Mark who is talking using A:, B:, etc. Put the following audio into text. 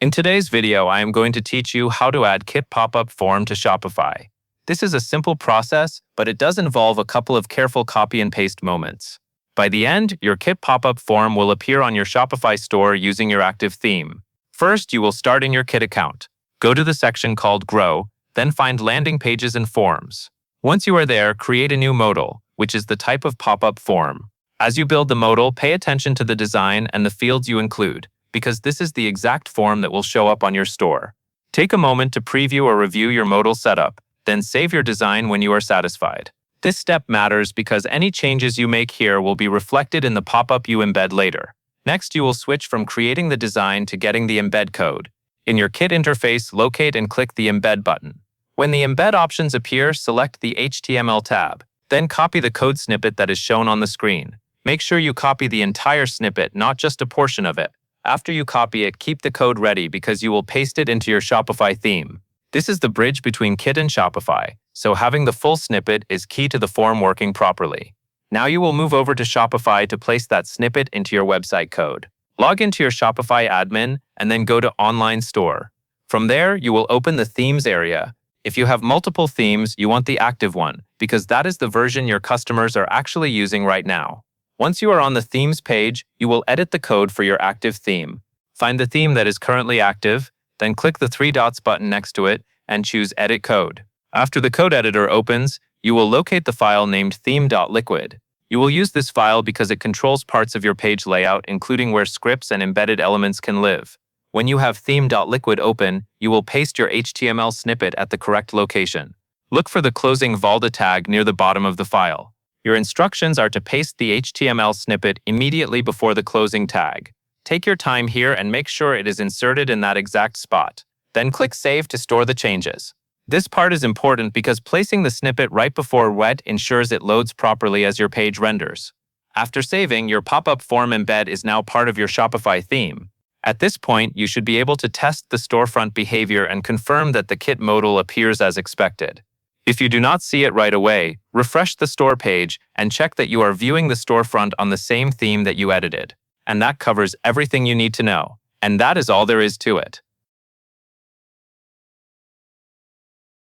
A: In today's video, I am going to teach you how to add Kit pop-up form to Shopify. This is a simple process, but it does involve a couple of careful copy and paste moments. By the end, your Kit pop-up form will appear on your Shopify store using your active theme. First, you will start in your Kit account. Go to the section called Grow, then find Landing Pages and Forms. Once you are there, create a new modal, which is the type of pop-up form. As you build the modal, pay attention to the design and the fields you include, because this is the exact form that will show up on your store. Take a moment to preview or review your modal setup, then save your design when you are satisfied. This step matters because any changes you make here will be reflected in the pop-up you embed later. Next, you will switch from creating the design to getting the embed code. In your Kit interface, locate and click the Embed button. When the embed options appear, select the HTML tab. Then copy the code snippet that is shown on the screen. Make sure you copy the entire snippet, not just a portion of it. After you copy it, keep the code ready because you will paste it into your Shopify theme. This is the bridge between Kit and Shopify, so having the full snippet is key to the form working properly. Now you will move over to Shopify to place that snippet into your website code. Log into your Shopify admin and then go to Online Store. From there, you will open the Themes area. If you have multiple themes, you want the active one because that is the version your customers are actually using right now. Once you are on the Themes page, you will edit the code for your active theme. Find the theme that is currently active, then click the three dots button next to it and choose Edit Code. After the code editor opens, you will locate the file named theme.liquid. You will use this file because it controls parts of your page layout, including where scripts and embedded elements can live. When you have theme.liquid open, you will paste your HTML snippet at the correct location. Look for the closing Valda tag near the bottom of the file. Your instructions are to paste the HTML snippet immediately before the closing tag. Take your time here and make sure it is inserted in that exact spot. Then click Save to store the changes. This part is important because placing the snippet right before wet ensures it loads properly as your page renders. After saving, your pop-up form embed is now part of your Shopify theme. At this point, you should be able to test the storefront behavior and confirm that the Kit modal appears as expected. If you do not see it right away, refresh the store page and check that you are viewing the storefront on the same theme that you edited. And that covers everything you need to know. And that is all there is to it.